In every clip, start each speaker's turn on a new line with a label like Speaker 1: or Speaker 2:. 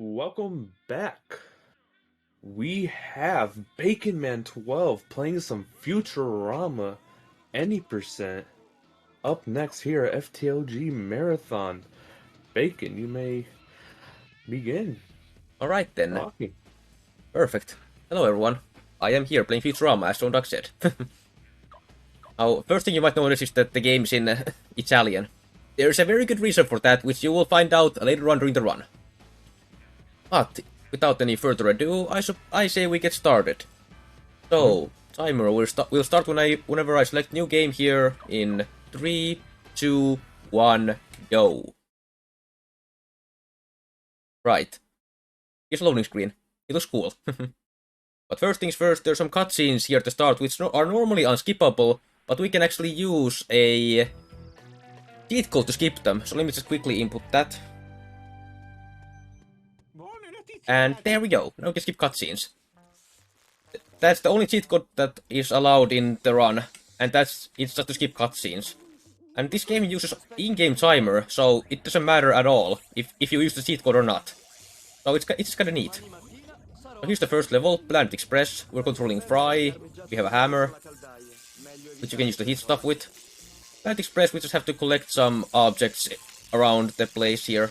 Speaker 1: Welcome back. We have Baconman12 playing some Futurama any percent. Up next here at FTLG Marathon. Bacon, you may begin
Speaker 2: Alright then.
Speaker 1: talking.
Speaker 2: Perfect. Hello everyone. I am here playing Futurama, as John Duck said. Now, first thing you might notice is that the game's in Italian. There's a very good reason for that, which you will find out later on during the run. But, without any further ado, I say we get started. So, timer will start whenever I select new game here in 3, 2, 1, go. Right. Here's a loading screen. It looks cool. But first things first, there's some cutscenes here to start, which are normally unskippable, but we can actually use a cheat code to skip them. So let me just quickly input that. And there we go. Now we can skip cutscenes. That's the only cheat code that is allowed in the run, and it's just to skip cutscenes. And this game uses in-game timer, so it doesn't matter at all if you use the cheat code or not. So it's kind of neat. So here's the first level, Planet Express. We're controlling Fry. We have a hammer, which you can use to hit stuff with. Planet Express, we just have to collect some objects around the place here.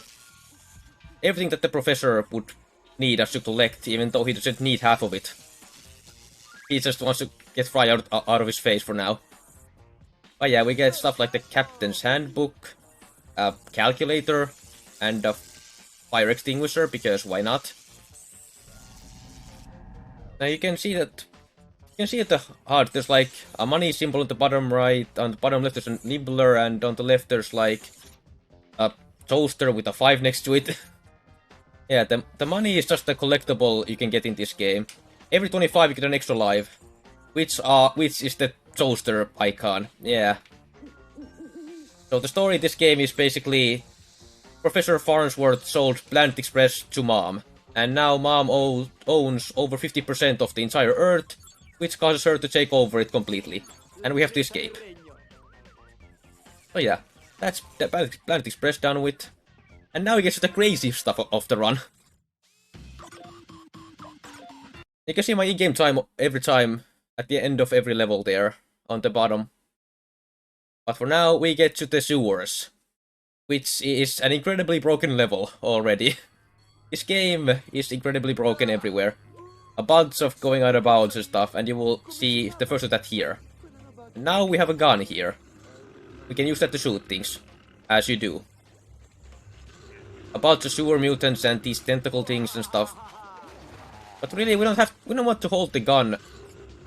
Speaker 2: Everything that the professor would need us to collect, even though he doesn't need half of it. He just wants to get Fry out of his face for now. But yeah, we get stuff like the Captain's Handbook, a calculator, and a fire extinguisher, because why not? Now you can see that at the heart there's like a money symbol on the bottom right, on the bottom left there's a nibbler, and on the left there's like a toaster with a 5 next to it. Yeah, the money is just a collectible you can get in this game. Every 25 you get an extra life, which is the toaster icon. Yeah. So the story of this game is basically Professor Farnsworth sold Planet Express to Mom, and now Mom owns over 50% of the entire Earth, which causes her to take over it completely, and we have to escape. So yeah, that's the Planet Express done with. And now we get to the crazy stuff of the run. You can see my in-game time every time at the end of every level there on the bottom. But for now, we get to the sewers, which is an incredibly broken level already. This game is incredibly broken everywhere. A bunch of going out of bounds and stuff, and you will see the first of that here. And now we have a gun here. We can use that to shoot things, as you do. A bunch of sewer mutants and these tentacle things and stuff. But really, we don't want to hold the gun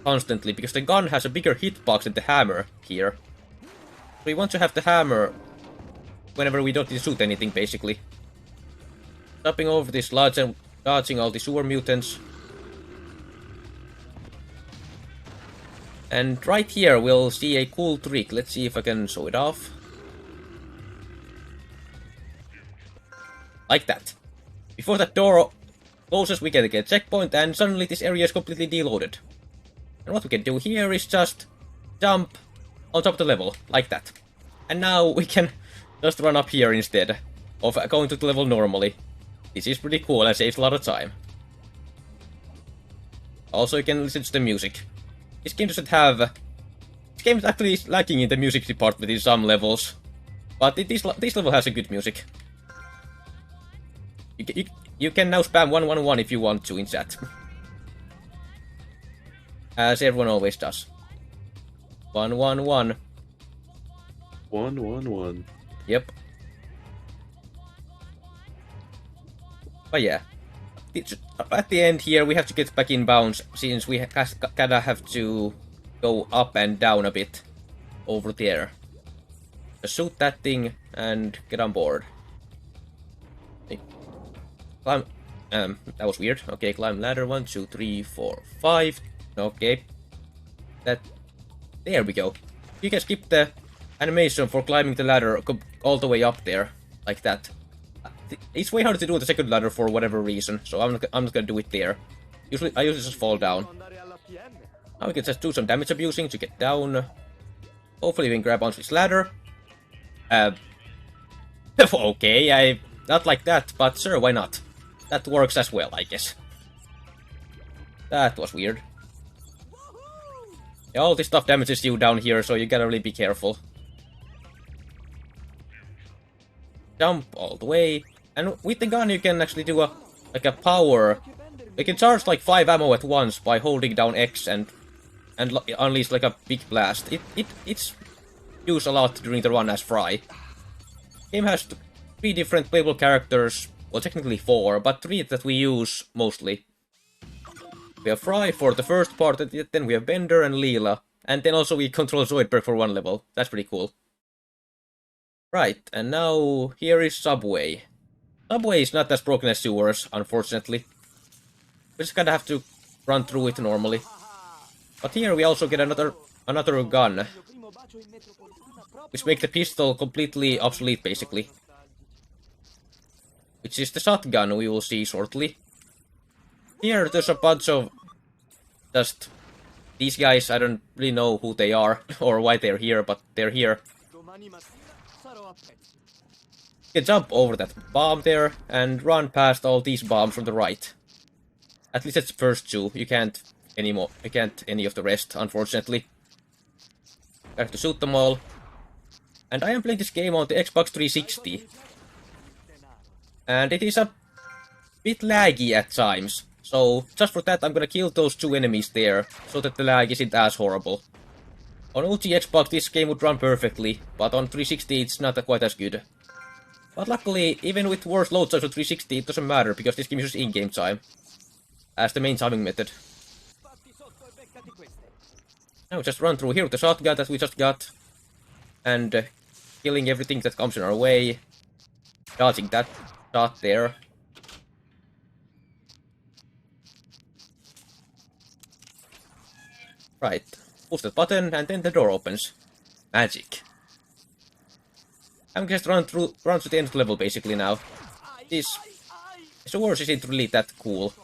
Speaker 2: constantly, because the gun has a bigger hitbox than the hammer here. We want to have the hammer whenever we don't need to shoot anything, basically. Jumping over this lodge and dodging all the sewer mutants. And right here we'll see a cool trick. Let's see if I can show it off. Like that. Before that door closes, we can get a checkpoint, and suddenly this area is completely deloaded. And what we can do here is just jump on top of the level, like that. And now we can just run up here instead of going to the level normally. This is pretty cool and saves a lot of time. Also, you can listen to the music. This game doesn't have... This game is actually lacking in the music department in some levels. But this level has a good music. You can now spam 111 if you want to in chat. As everyone always does. 111.
Speaker 1: 111.
Speaker 2: Yep. But yeah. At the end here, we have to get back in bounds, since we kinda have to go up and down a bit over there. Just shoot that thing and get on board. Climb. That was weird. Okay, climb ladder. 1, 2, 3, 4, 5. Okay. There we go. You can skip the animation for climbing the ladder all the way up there, like that. It's way harder to do the second ladder for whatever reason, so I'm not gonna do it there. I usually just fall down. Now we can just do some damage abusing to get down. Hopefully we can grab onto this ladder. Okay, not like that, but sure, why not? that works as well, I guess. That was weird. Yeah, all this stuff damages you down here, so you gotta really be careful. Jump all the way. And with the gun you can actually do a power. You can charge like 5 ammo at once by holding down X and unleash like a big blast. It's used a lot during the run as Fry. Game has 3 different playable characters, well technically 4, but 3 that we use mostly. We have Fry for the first part, then we have Bender and Leela, and then also we control Zoidberg for 1 level. That's pretty cool. Right, and now here is Subway. Subway is not as broken as Sewers, unfortunately. We just kinda have to run through it normally. But here we also get another gun, which makes the pistol completely obsolete, basically. Which is the shotgun we will see shortly. Here there's a bunch of just these guys. I don't really know who they are or why they're here, but they're here. You can jump over that bomb there and run past all these bombs from the right. At least it's the first 2. You can't anymore. You can't any of the rest, unfortunately. I have to shoot them all. And I am playing this game on the Xbox 360. And it is a bit laggy at times. So, just for that, I'm gonna kill those 2 enemies there, so that the lag isn't as horrible. On OG Xbox, this game would run perfectly, but on 360 it's not quite as good. But luckily, even with worse load times on 360, it doesn't matter, because this game uses in-game time as the main timing method. Now just run through here with the shotgun that we just got, and killing everything that comes in our way, dodging that shot there. Right, push that button, and then the door opens. Magic. I'm just run to the end of the level basically now. This Sewers isn't really that cool.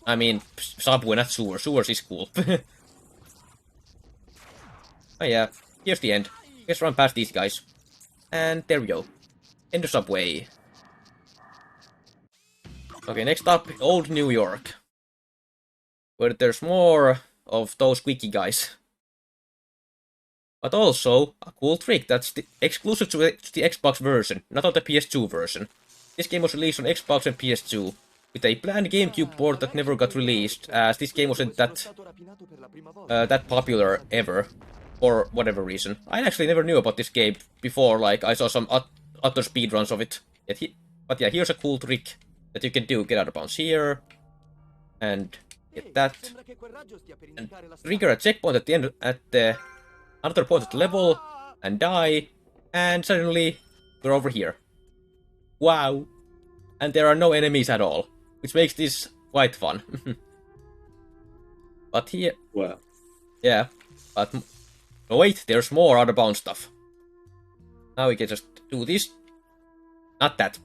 Speaker 2: I mean, Subway, not Sewers. Sewers is cool. Oh yeah, here's the end. Just run past these guys. And there we go. End of Subway. Okay, next up, Old New York. Where there's more of those squeaky guys. But also, a cool trick that's exclusive to the Xbox version, not on the PS2 version. This game was released on Xbox and PS2, with a planned GameCube port that never got released, as this game wasn't that popular ever, for whatever reason. I actually never knew about this game before, like, I saw some utter speedruns of it. But yeah, here's a cool trick that you can do. Get out of bounds here, and get that, and trigger a checkpoint at the end, another point at the level, and die, and suddenly we're over here. Wow! And there are no enemies at all, which makes this quite fun. But here...
Speaker 1: Wow.
Speaker 2: Yeah, but... Oh wait, there's more out of bounds stuff. Now we can just do this. Not that.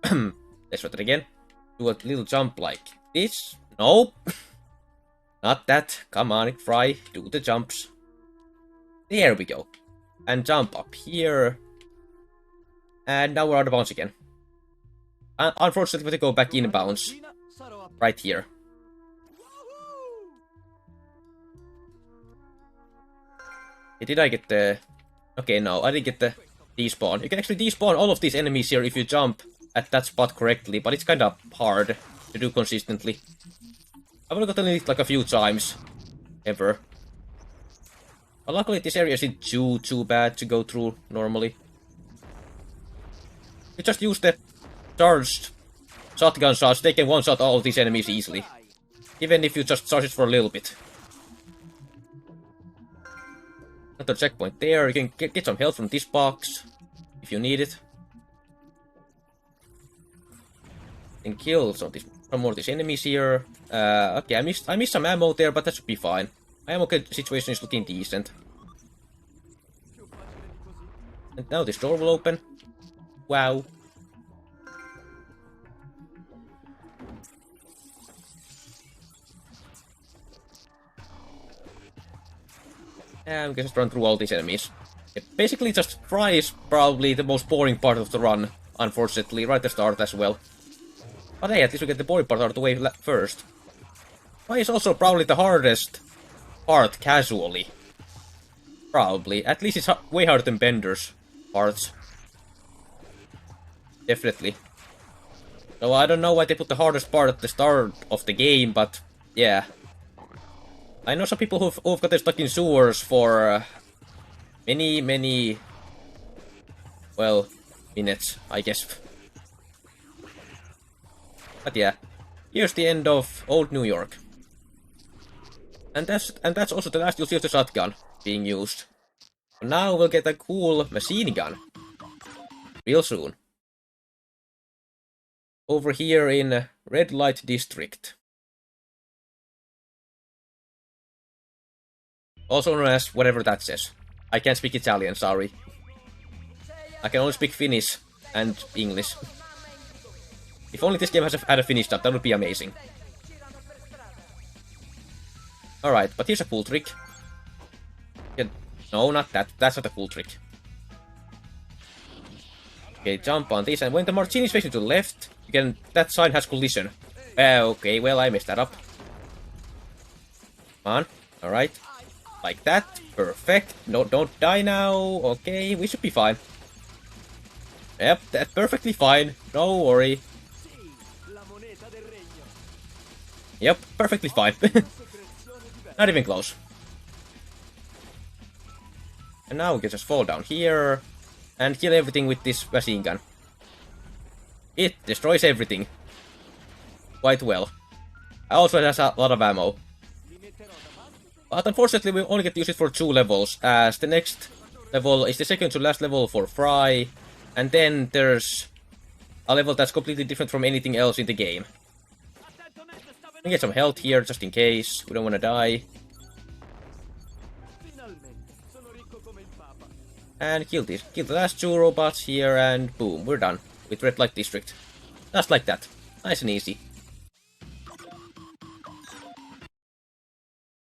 Speaker 2: Let's try that again. Do a little jump like this. Nope. Not that. Come on, Fry. Do the jumps. There we go. And jump up here. And now we're out of bounds again. Unfortunately, we have to go back in bounds. Right here. Did I get the... Okay, no, I didn't get the despawn. You can actually despawn all of these enemies here if you jump at that spot correctly, but it's kind of hard to do consistently. I've only gotten it like a few times. Ever. But luckily this area isn't too bad to go through normally. You just use the charged shotgun shots, they can one-shot all of these enemies easily. Even if you just charge it for a little bit. Another checkpoint there, you can get some health from this box, if you need it. And kill some more of these enemies here. Okay, I missed some ammo there, but that should be fine. My ammo situation is looking decent. And now this door will open. Wow. And we can just run through all these enemies. Basically, just Fry is probably the most boring part of the run, unfortunately, right at the start as well. But hey, at least we get the body part out of the way first. Why is also probably the hardest part casually? Probably. At least it's way harder than Bender's parts. Definitely. So I don't know why they put the hardest part at the start of the game, but yeah. I know some people who've got stuck in sewers for many, well, minutes, I guess. But yeah, here's the end of Old New York. And that's also the last you'll see of the shotgun being used. Now we'll get a cool machine gun. Real soon. Over here in Red Light District. Also known as whatever that says. I can't speak Italian, sorry. I can only speak Finnish and English. If only this game had a Finnish dub, that would be amazing. Alright, but here's a cool trick. No, not that. That's not a cool trick. Okay, jump on this, and when the Martini is facing to the left, you can. That sign has collision. Okay, well, I messed that up. Come on. Alright. Like that. Perfect. No, don't die now. Okay, we should be fine. Yep, that's perfectly fine. Don't worry. Yep, perfectly fine. Not even close. And now we can just fall down here and kill everything with this machine gun. It destroys everything. Quite well. Also, it has a lot of ammo. But unfortunately, we only get to use it for 2 levels, as the next level is the second to last level for Fry, and then there's a level that's completely different from anything else in the game. We get some health here, just in case. We don't want to die. And kill this. Kill the last 2 robots here, and boom, we're done with Red Light District. Just like that. Nice and easy.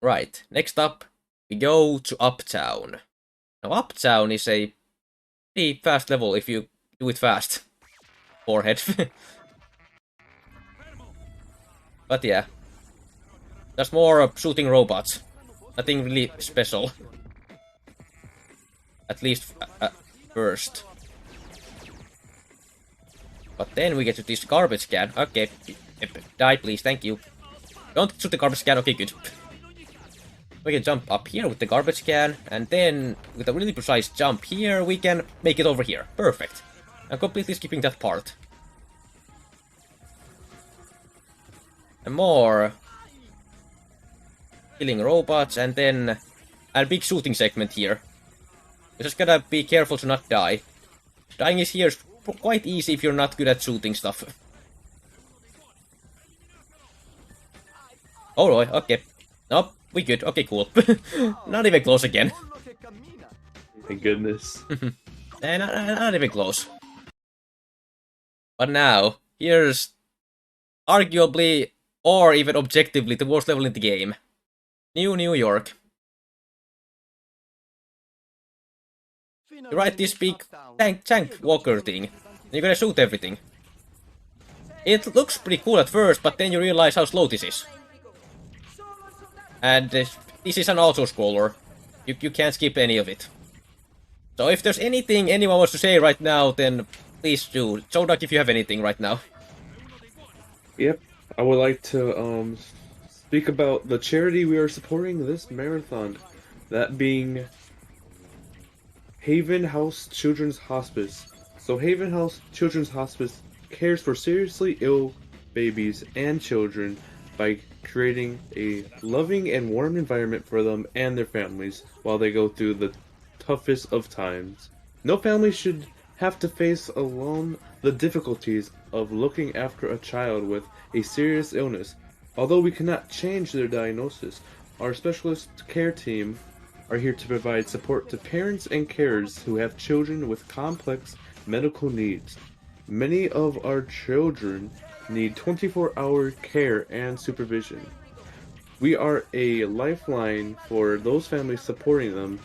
Speaker 2: Right, next up, we go to Uptown. Now, Uptown is a pretty fast level if you do it fast. Forehead. But yeah. Just more shooting robots. Nothing really special. At least first. But then we get to this garbage can. Okay. Die, please. Thank you. Don't shoot the garbage can. Okay, good. We can jump up here with the garbage can. And then, with a really precise jump here, we can make it over here. Perfect. I'm completely skipping that part. And more killing robots, and then a big shooting segment here. You just gotta be careful to not die. Dying is here quite easy if you're not good at shooting stuff. Oh boy, okay. Nope, we good. Okay, cool. Not even close again.
Speaker 1: Thank goodness.
Speaker 2: Not even close. But now, here's arguably, or even objectively, the worst level in the game. New York. You ride this big tank walker thing, and you're gonna shoot everything. It looks pretty cool at first, but then you realize how slow this is. And this is an auto-scroller. You can't skip any of it. So if there's anything anyone wants to say right now, then please do. Zodak, if you have anything right now.
Speaker 1: Yep, I would like to speak about the charity we are supporting this marathon. That being Haven House Children's Hospice. So Haven House Children's Hospice cares for seriously ill babies and children by creating a loving and warm environment for them and their families while they go through the toughest of times. No family should have to face alone the difficulties of looking after a child with a serious illness. Although we cannot change their diagnosis, our specialist care team are here to provide support to parents and carers who have children with complex medical needs. Many of our children need 24-hour care and supervision. We are a lifeline for those families supporting them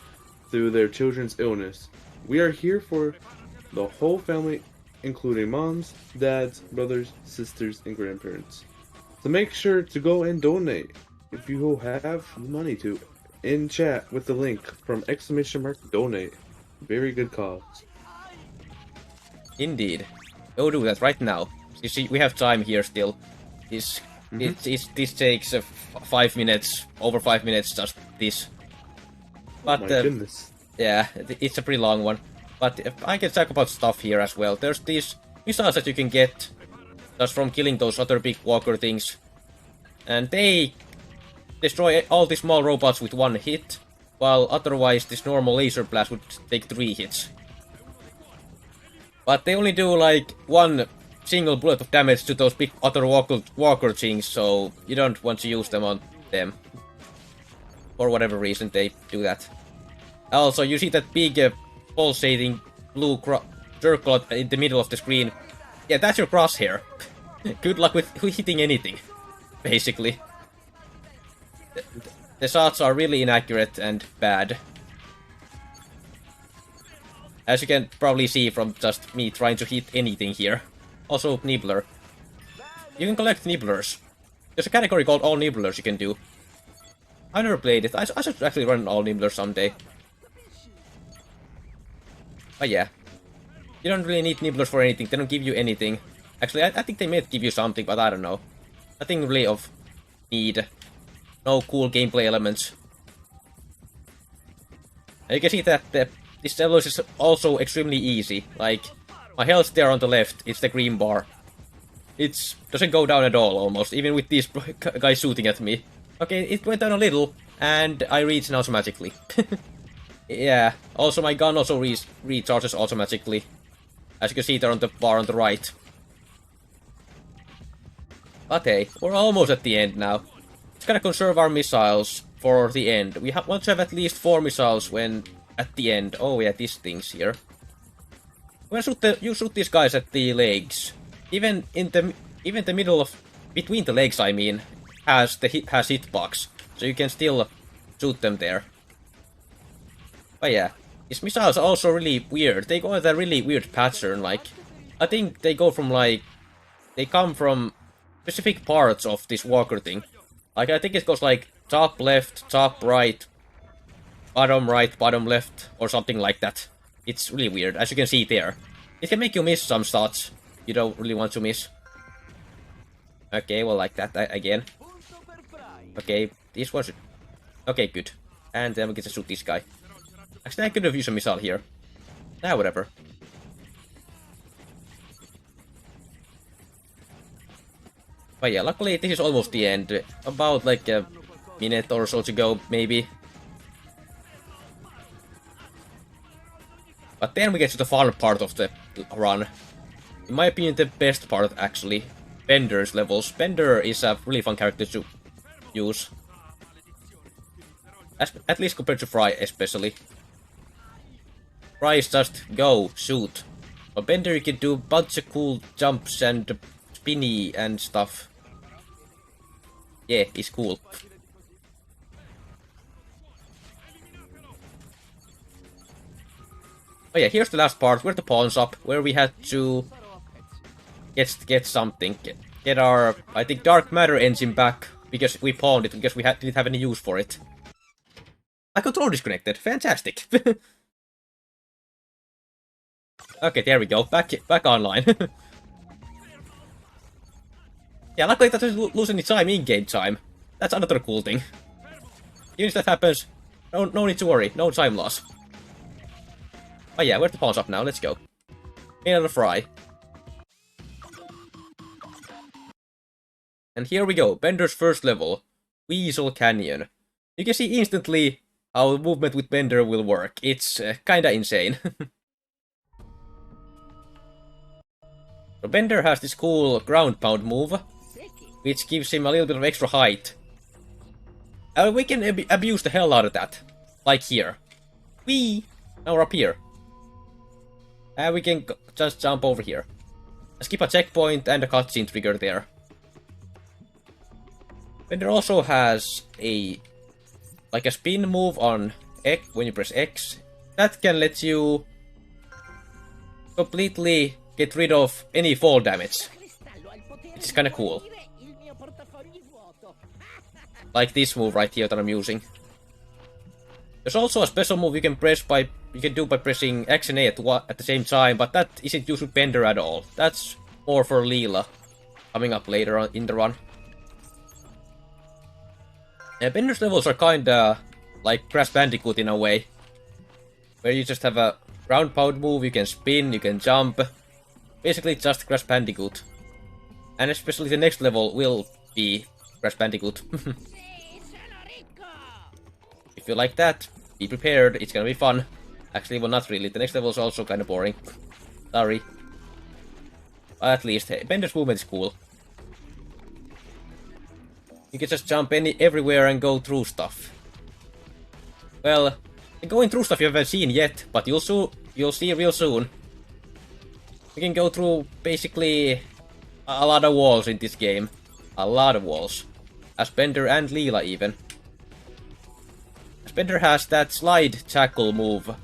Speaker 1: through their children's illness. We are here for the whole family including moms, dads, brothers, sisters, and grandparents. So make sure to go and donate if you have the money to in chat with the link from !donate. Very good cause.
Speaker 2: Indeed. Go do that right now. You see, we have time here still. This this takes 5 minutes, over 5 minutes, just this. But
Speaker 1: My goodness.
Speaker 2: yeah, it's a pretty long one. But I can talk about stuff here as well. There's these missiles that you can get just from killing those other big walker things. And they destroy all the small robots with 1 hit, while otherwise this normal laser blast would take 3 hits. But they only do like 1 single bullet of damage to those big other walker things, so you don't want to use them on them. For whatever reason they do that. Also, you see that big pulsating blue circle in the middle of the screen. Yeah, that's your crosshair. Good luck with hitting anything, basically. The shots are really inaccurate and bad. As you can probably see from just me trying to hit anything here. Also, Nibbler. You can collect Nibblers. There's a category called All Nibblers you can do. I never played it. I should actually run All Nibblers someday. But yeah. You don't really need Nibblers for anything. They don't give you anything. Actually, I think they might give you something, but I don't know. Nothing really of need. No cool gameplay elements. And you can see that this level is also extremely easy. Like, my health there on the left, it's the green bar. It doesn't go down at all, almost, even with these guys shooting at me. Okay, it went down a little, and I reach now automatically. Yeah, also my gun also recharges automatically. As you can see there on the bar on the right. But hey, we're almost at the end now. Let's gotta conserve our missiles for the end. We want to have at least 4 missiles when at the end. Oh yeah, these things here. When you shoot these guys at the legs, even the middle of between the legs, I mean, has hitbox, so you can still shoot them there. But yeah, these missiles are also really weird. They go with a really weird pattern. Like, I think they go from like they come from specific parts of this walker thing. Like, I think it goes like top left, top right, bottom left, or something like that. It's really weird, as you can see there. It can make you miss some shots you don't really want to miss. Okay, well, like that again. Okay, this one should... Okay, good. And then we get to shoot this guy. Actually, I could have used a missile here. Nah, whatever. But yeah, luckily this is almost the end. About like a minute or so to go, maybe. But then we get to the fun part of the run. In my opinion, the best part, actually. Bender's levels. Bender is a really fun character to use. At least compared to Fry, especially. Fry is just go, shoot. But Bender, you can do a bunch of cool jumps and spinny and stuff. Yeah, he's cool. Oh yeah, here's the last part. We're at the pawn shop, where we had to get something. Get our, I think, dark matter engine back, because we pawned it, because we didn't have any use for it. My controller disconnected. Fantastic. Okay, there we go. Back online. Yeah, luckily that doesn't lose any time in-game time. That's another cool thing. Even if that happens, no need to worry. No time loss. Oh yeah, we're at the pawn shop now. Let's go. Another Fry. And here we go. Bender's first level. Weasel Canyon. You can see instantly how movement with Bender will work. It's kinda insane. So Bender has this cool ground pound move, which gives him a little bit of extra height. And we can abuse the hell out of that. Like here. Whee! Now we're up here. And we can just jump over here. Skip a checkpoint and a cutscene trigger there. Bender also has a spin move on X when you press X. That can let you completely get rid of any fall damage. Which is kinda cool. Like this move right here that I'm using. There's also a special move you can do by pressing X and A at the same time, but that isn't used with Bender at all. That's more for Leela, coming up later on in the run. Yeah, Bender's levels are kinda like Crash Bandicoot in a way, where you just have a ground pound move, you can spin, you can jump. Basically just Crash Bandicoot. And especially the next level will be Crash Bandicoot. If you like that, be prepared, it's gonna be fun. Actually, well, not really. The next level is also kinda boring. Sorry. But at least, hey, Bender's movement is cool. You can just jump everywhere and go through stuff. Well, going through stuff you haven't seen yet, but you'll see real soon. You can go through basically a lot of walls in this game. A lot of walls. As Bender and Leela even. As Bender has that slide tackle move,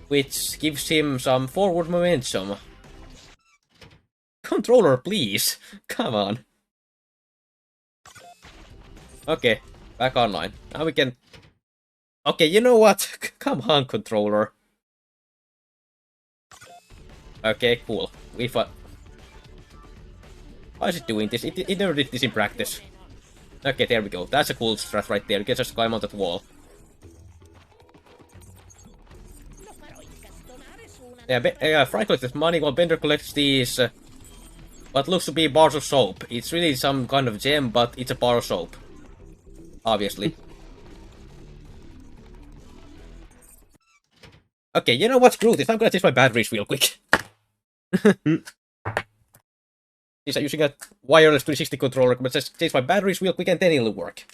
Speaker 2: which gives him some forward momentum. Controller, please! Come on. Okay, back online. Now we can... Okay, you know what? Come on, controller. Okay, cool. Why is it doing this? It never did this in practice. Okay, there we go. That's a cool strat right there. You can just climb on that wall. Yeah, Fry collects this money while Bender collects these... what looks to be bars of soap. It's really some kind of gem, but it's a bar of soap. Obviously. Okay, you know what? Screw this. I'm gonna change my batteries real quick. Since I'm using a wireless 360 controller, but just change my batteries real quick and then it'll work.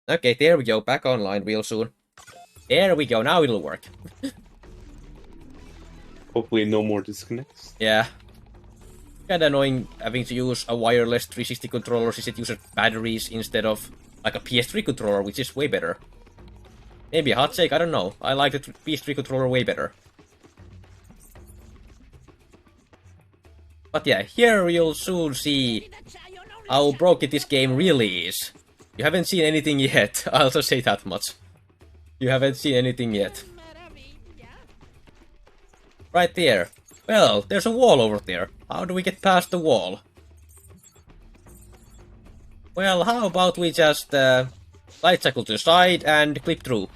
Speaker 2: Okay, there we go. Back online real soon. There we go. Now it'll work.
Speaker 1: Hopefully no more disconnects.
Speaker 2: Yeah. Kinda annoying having to use a wireless 360 controller since it uses batteries instead of like a PS3 controller, which is way better. Maybe a hot take, I don't know. I like the PS3 controller way better. But yeah, here you'll soon see how broken this game really is. You haven't seen anything yet, I'll just say that much. You haven't seen anything yet. Right there. Well, there's a wall over there. How do we get past the wall? Well, how about we just light cycle to the side and clip through.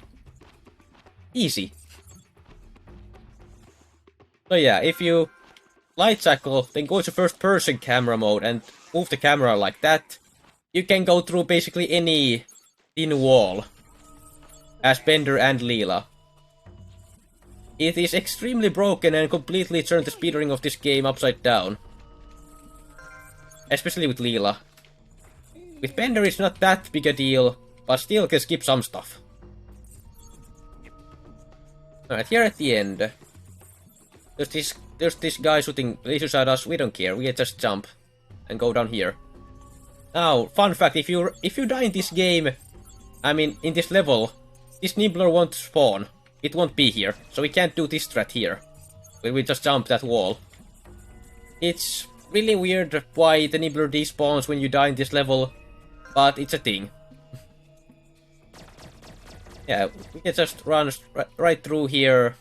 Speaker 2: Easy. So yeah, if you light cycle, then go to first person camera mode and move the camera like that, you can go through basically any thin wall. As Bender and Leela. It is extremely broken and completely turned the speedrunning of this game upside down. Especially with Leela. With Bender it's not that big a deal, but still can skip some stuff. Alright, here at the end. There's this guy shooting lasers at us, we don't care, we can just jump and go down here. Now, fun fact, if you die in this game, I mean in this level, this nibbler won't spawn. It won't be here, so we can't do this strat here. We just jump that wall. It's really weird why the nibbler despawns when you die in this level, but it's a thing. Yeah, we can just run right through here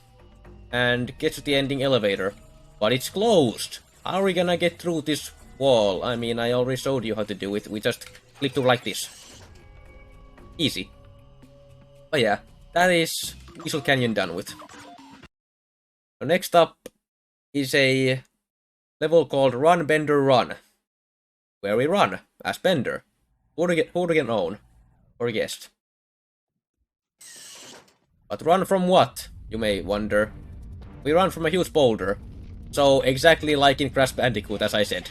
Speaker 2: and get to the ending elevator. But it's closed! How are we gonna get through this wall? I mean, I already showed you how to do it. We just click through like this. Easy. But yeah, that is Weasel Canyon done with. So next up is a level called Run Bender Run, where we run as Bender. Who do we get own? Or guessed. But run from what, you may wonder. We run from a huge boulder. So exactly like in Crash Bandicoot, as I said.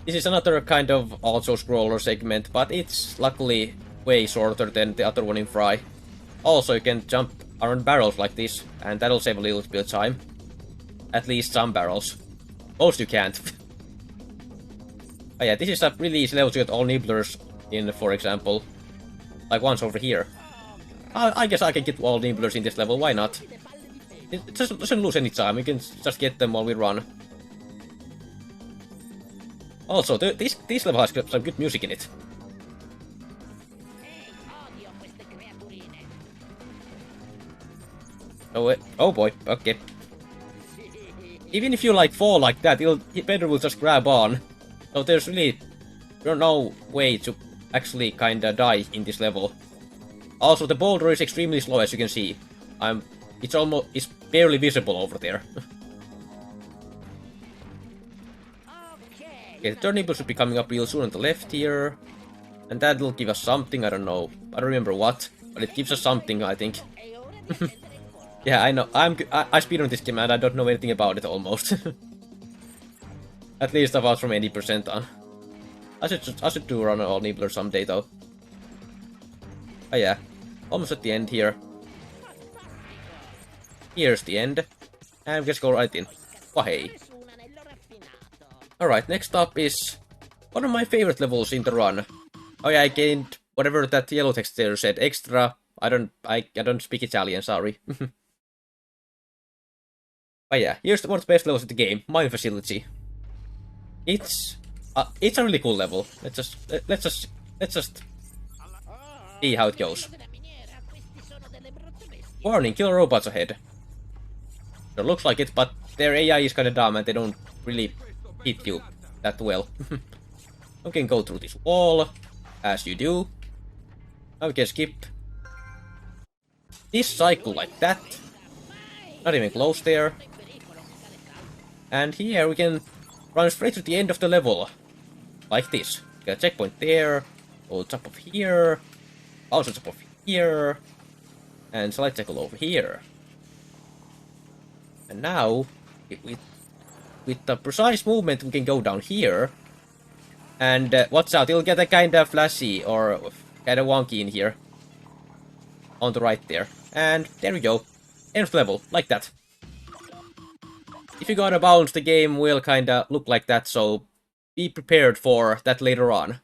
Speaker 2: This is another kind of also scroller segment, but it's luckily way shorter than the other one in Fry. Also, you can jump around barrels like this, and that'll save a little bit of time. At least some barrels. Most you can't. But yeah, this is a really easy level to get all nibblers in, for example. Like ones over here. I guess I can get all nibblers in this level, why not? It just doesn't lose any time, we can just get them while we run. Also, this level has some good music in it. Oh, oh boy, okay. Even if you like fall like that, Bender will just grab on. So there's really no way to actually kinda die in this level. Also, the boulder is extremely slow, as you can see. It's barely visible over there. Okay, the turning should be coming up real soon on the left here. And that'll give us something, I don't know. I don't remember what, but it gives us something, I think. Yeah, I know. I speedrun this game and I don't know anything about it almost. At least about from 80% on. I should do run all Nibbler someday though. Oh yeah, almost at the end here. Here's the end, and we just go right in. Oh hey. Alright, next up is one of my favorite levels in the run. Oh yeah, I gained whatever that yellow text there said, extra. I don't speak Italian, sorry. Oh yeah, here's one of the best levels of the game, Mine Facility. It's a really cool level. Let's just see how it goes. Warning, killer robots ahead. It looks like it, but their AI is kinda dumb and they don't really hit you that well. We can go through this wall, as you do. Now we can skip this cycle like that. Not even close there. And here we can run straight to the end of the level. Like this. Got a checkpoint there. Go top of here. Also top of here. And select cycle over here. And now, with the precise movement, we can go down here. And watch out, it'll get a kinda flashy or kinda wonky in here. On the right there. And there we go. End of the level, like that. If you gotta bounce, the game will kinda look like that, so be prepared for that later on.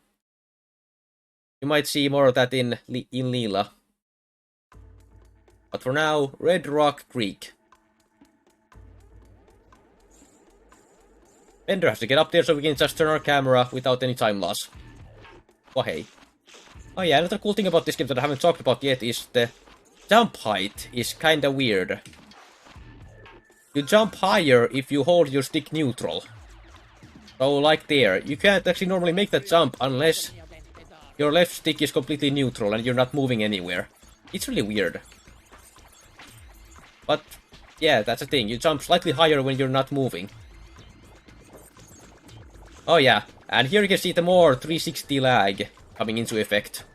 Speaker 2: You might see more of that in Leela. But for now, Red Rock Creek. Bender has to get up there so we can just turn our camera without any time loss. Oh hey. Oh yeah, another cool thing about this game that I haven't talked about yet is the jump height is kinda weird. You jump higher if you hold your stick neutral. So like there, you can't actually normally make that jump unless your left stick is completely neutral and you're not moving anywhere. It's really weird. But yeah, that's the thing, you jump slightly higher when you're not moving. Oh yeah, and here you can see the more 360 lag coming into effect.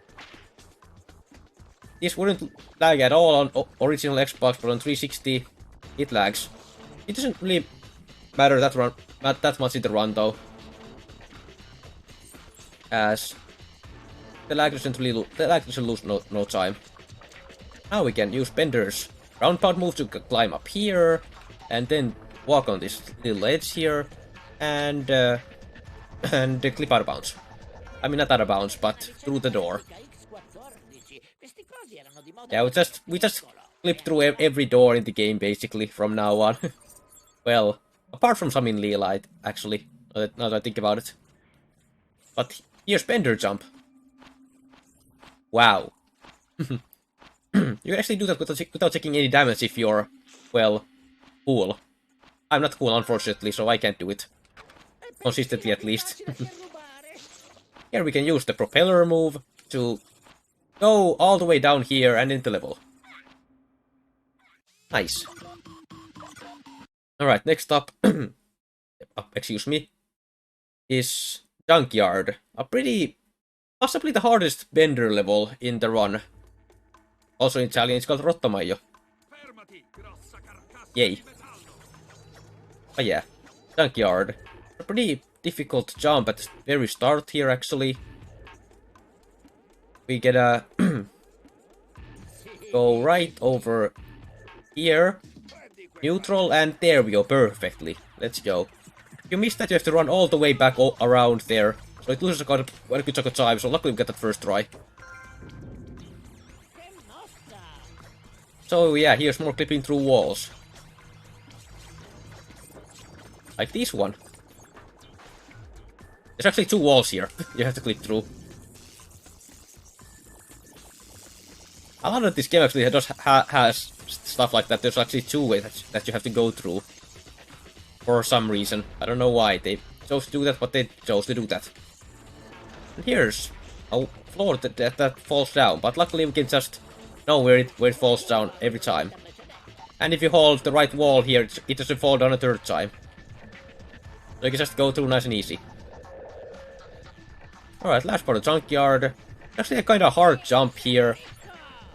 Speaker 2: This wouldn't lag at all on original Xbox, but on 360 it lags. It doesn't really matter that much in the run though, as the lag doesn't lose no time. Now we can use Bender's roundabout move to climb up here, and then walk on this little edge here, and clip out of bounds. I mean, not out of bounds, but through the door. Yeah, we just clip through every door in the game basically from now on. Well, apart from some in Leela, actually, now that I think about it. But here's Bender jump. Wow. You can actually do that without taking any damage if you're, well, cool. I'm not cool, unfortunately, so I can't do it. Consistently, at least. Here we can use the propeller move to go all the way down here and into level. Nice. Alright, next up, excuse me, is Junkyard. A possibly the hardest Bender level in the run. Also in Italian, it's called Rottamaio. Yay. Oh yeah, Junkyard. A pretty difficult jump at the very start here, actually. We get a go right over here, neutral, and there we go, perfectly. Let's go. If you miss that, you have to run all the way back around there, so it loses quite a good chunk of time, so luckily we got that first try. So yeah, here's more clipping through walls. Like this one. There's actually 2 walls here. You have to click through. I love that this game actually has stuff like that. There's actually 2 ways that you have to go through. For some reason. I don't know why they chose to do that, but they chose to do that. And here's a floor that falls down, but luckily we can just know where it falls down every time. And if you hold the right wall here, it doesn't fall down a 3rd time. So you can just go through nice and easy. Alright, last part of the junkyard. Actually a kinda hard jump here.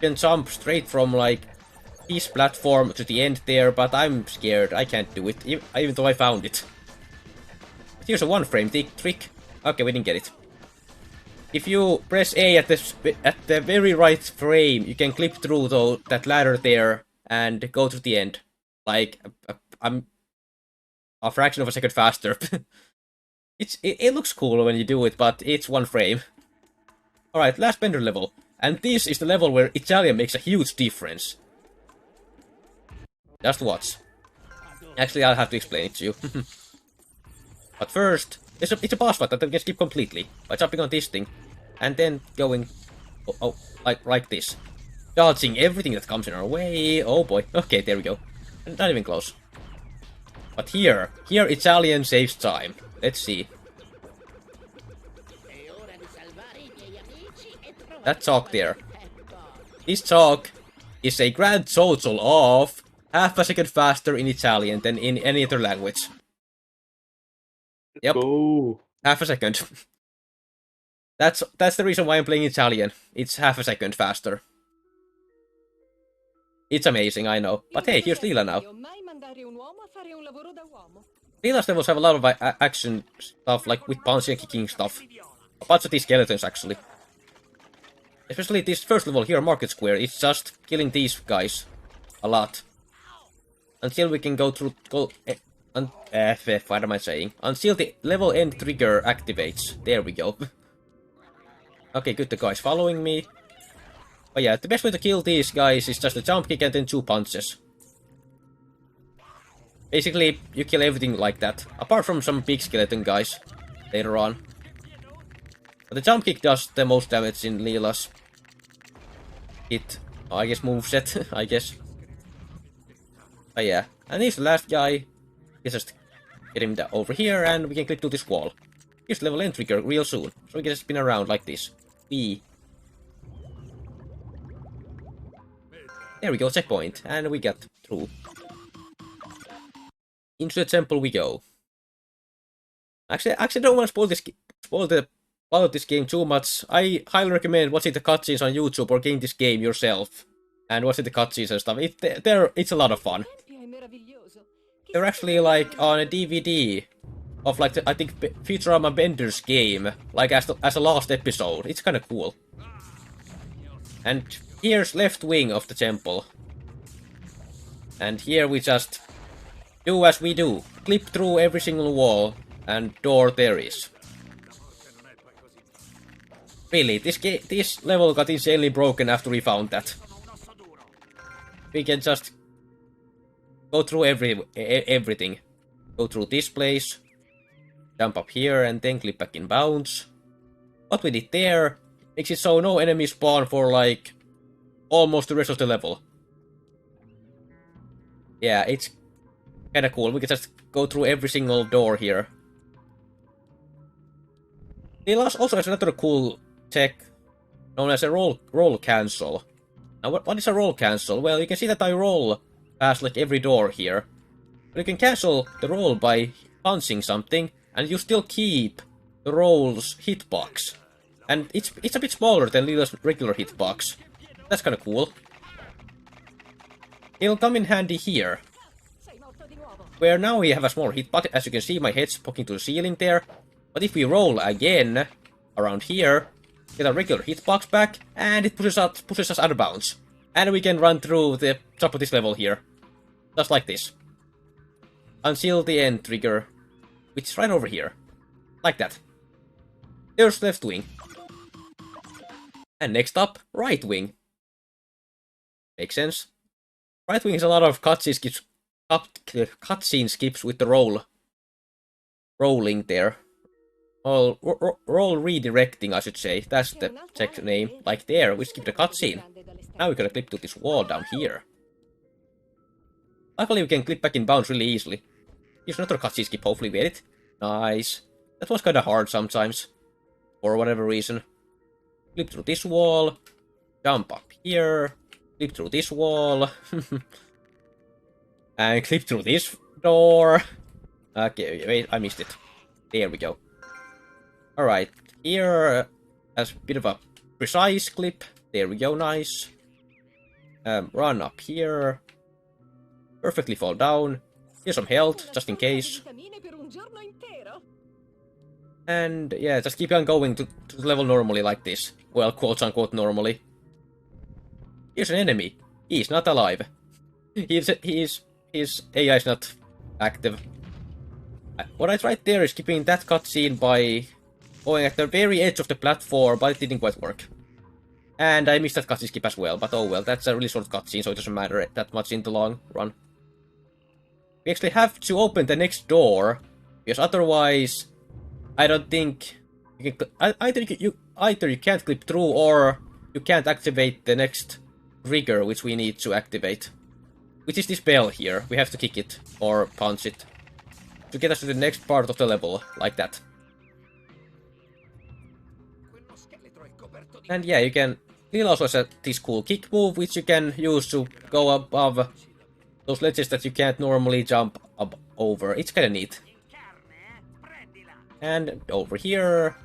Speaker 2: You can jump straight from like this platform to the end there, but I'm scared. I can't do it, even though I found it. But here's a 1-frame trick. Okay, we didn't get it. If you press A at the very right frame, you can clip through that ladder there and go to the end. Like, I'm a fraction of a second faster. It looks cool when you do it, but it's 1 frame. Alright, last Bender level. And this is the level where Italian makes a huge difference. Just watch. Actually, I'll have to explain it to you. But first, it's a boss fight that we can skip completely by jumping on this thing and then going like this, dodging everything that comes in our way. Oh boy. Okay, there we go. Not even close. But here Italian saves time. Let's see. That talk there. This talk is a grand total of half a second faster in Italian than in any other language. Yep.
Speaker 1: Go.
Speaker 2: Half a second. That's the reason why I'm playing Italian. It's half a second faster. It's amazing, I know. But hey, here's Leela now. Leela's levels have a lot of action stuff, like with punching and kicking stuff. A bunch of these skeletons, actually. Especially this first level here, Market Square, it's just killing these guys a lot. Until we can go through... what am I saying? Until the level end trigger activates. There we go. Okay, good, the guy's following me. But yeah, the best way to kill these guys is just a jump kick and then 2 punches. Basically, you kill everything like that. Apart from some big skeleton guys later on. But the jump kick does the most damage in Leela's I guess, moveset, I guess. But yeah, and he's the last guy. You just get him over here and we can click to this wall. Here's level end trigger real soon. So we can just spin around like this. There we go, checkpoint. And we get through. Into the temple we go. Actually, I don't want to spoil the plot of this game too much. I highly recommend watching the cutscenes on YouTube or getting this game yourself. And watching the cutscenes and stuff. It's a lot of fun. They're actually like on a DVD of like I think Futurama Bender's game, like as a last episode. It's kind of cool. And here's left wing of the temple. And here we just do as we do. Clip through every single wall and door there is. Really, this level got insanely broken after we found that. We can just go through everything. Go through this place, jump up here, and then clip back in bounds. What we did there makes it so no enemies spawn for like almost the rest of the level. Yeah, it's kinda cool. We can just go through every single door here. It also has another cool tech known as a roll cancel. Now, what is a roll cancel? Well, you can see that I roll past like every door here. But you can cancel the roll by punching something, and you still keep the roll's hitbox. And it's a bit smaller than Leela's regular hitbox. That's kinda cool. It'll come in handy here. Where now we have a small hitbox, as you can see my head's poking to the ceiling there. But if we roll again, around here, get a regular hitbox back, and it pushes us out of bounds. And we can run through the top of this level here. Just like this. Until the end trigger, which is right over here. Like that. There's left wing. And next up, right wing. Makes sense. Right wing is a lot of cutscene skips with the roll rolling there. Roll redirecting, I should say. That's the check name. Like there, we skip the cutscene. Now we're gonna clip to this wall down here. Luckily we can clip back in bounds really easily. Here's another cutscene skip, hopefully we edit. Nice. That was kinda hard sometimes. For whatever reason. Clip through this wall. Jump up here. Clip through this wall. And clip through this door. Okay, wait, I missed it. There we go. Alright, here as a bit of a precise clip. There we go, nice. Run up here. Perfectly fall down. Here's some health, just in case. And yeah, just keep on going to the level normally like this. Well, quote unquote normally. Here's an enemy. He's not alive. His AI is not active. What I tried there is keeping that cutscene by going at the very edge of the platform, but it didn't quite work. And I missed that cutscene skip as well, but oh well, that's a really short cutscene, so it doesn't matter that much in the long run. We actually have to open the next door, because otherwise, I don't think you can. Either you can't clip through, or you can't activate the next trigger, which we need to activate. Which is this bell here. We have to kick it or punch it to get us to the next part of the level, like that. And yeah, you can. Lil also has this cool kick move, which you can use to go above those ledges that you can't normally jump up over. It's kinda neat. And over here,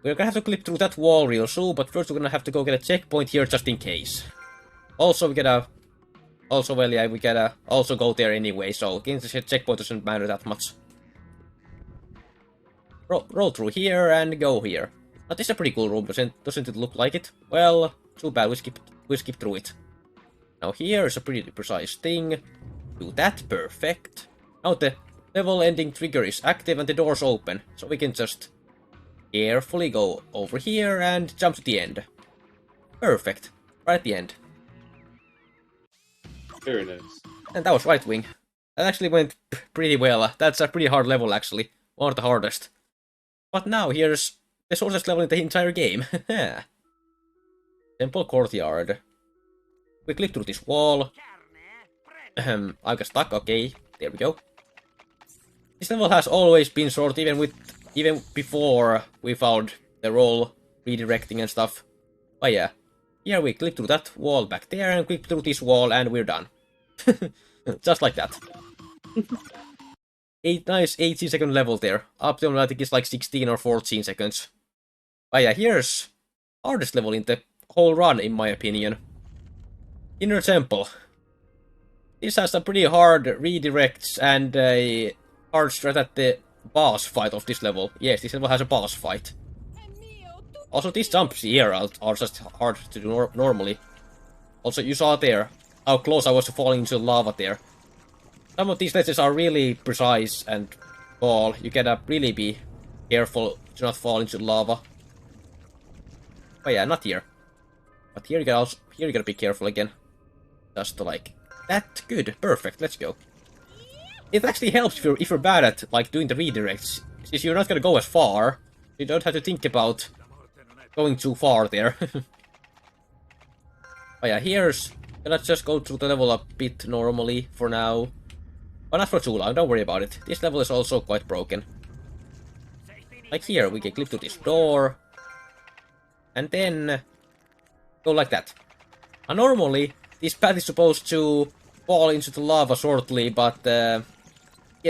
Speaker 2: we're gonna have to clip through that wall real soon, but first we're gonna have to go get a checkpoint here just in case. Also, we gotta also go there anyway, so getting the checkpoint doesn't matter that much. Roll through here and go here. Now, this is a pretty cool room, doesn't it look like it? Well, too bad, we skip through it. Now here is a pretty precise thing. Do that, perfect. Now the level ending trigger is active and the door's open, so we can just carefully go over here and jump to the end. Perfect, right at the end.
Speaker 1: Very nice.
Speaker 2: And that was right wing. That actually went pretty well. That's a pretty hard level actually. One of the hardest. But now here's the shortest level in the entire game. Temple courtyard. We click through this wall. I got stuck, okay. There we go. This level has always been short, even before we found the roll redirecting and stuff. But yeah. Here we click through that wall back there and click through this wall and we're done. Just like that. Nice 18-second level there. Up to I think it's like 16 or 14 seconds. But yeah, here's hardest level in the whole run in my opinion. Inner Temple. This has some pretty hard redirects and a hard strat at the boss fight of this level. Yes, this level has a boss fight. Also, these jumps here are just hard to do normally. Also, you saw there how close I was to falling into lava there. Some of these ledges are really precise and fall. You gotta really be careful to not fall into lava. Oh yeah, not here. But here you gotta be careful again. Just like that. Good, perfect. Let's go. It actually helps if you're bad at like doing the redirects, since you're not gonna go as far. You don't have to think about going too far there. Oh yeah, let's just go through the level a bit normally for now. But not for too long, don't worry about it. This level is also quite broken. Like here, we can clip to this door. And then go like that. Now normally, this path is supposed to fall into the lava shortly, but yeah,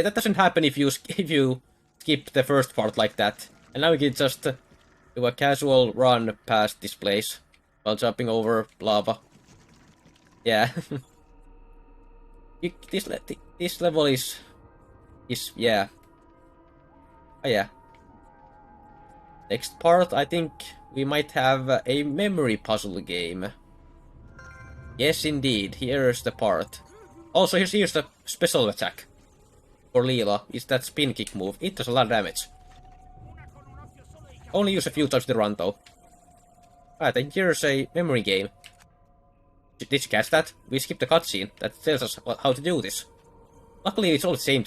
Speaker 2: that doesn't happen if you skip the first part like that. And now we can just do a casual run past this place while jumping over lava. Yeah. This level is yeah. Oh yeah. Next part, I think we might have a memory puzzle game. Yes, indeed. Here's the part. Also, here's the special attack for Leela. Is that spin kick move. It does a lot of damage. Only use a few times to run though. Right, and here's a memory game. Did you catch that? We skipped the cutscene that tells us how to do this. Luckily, it's all the same.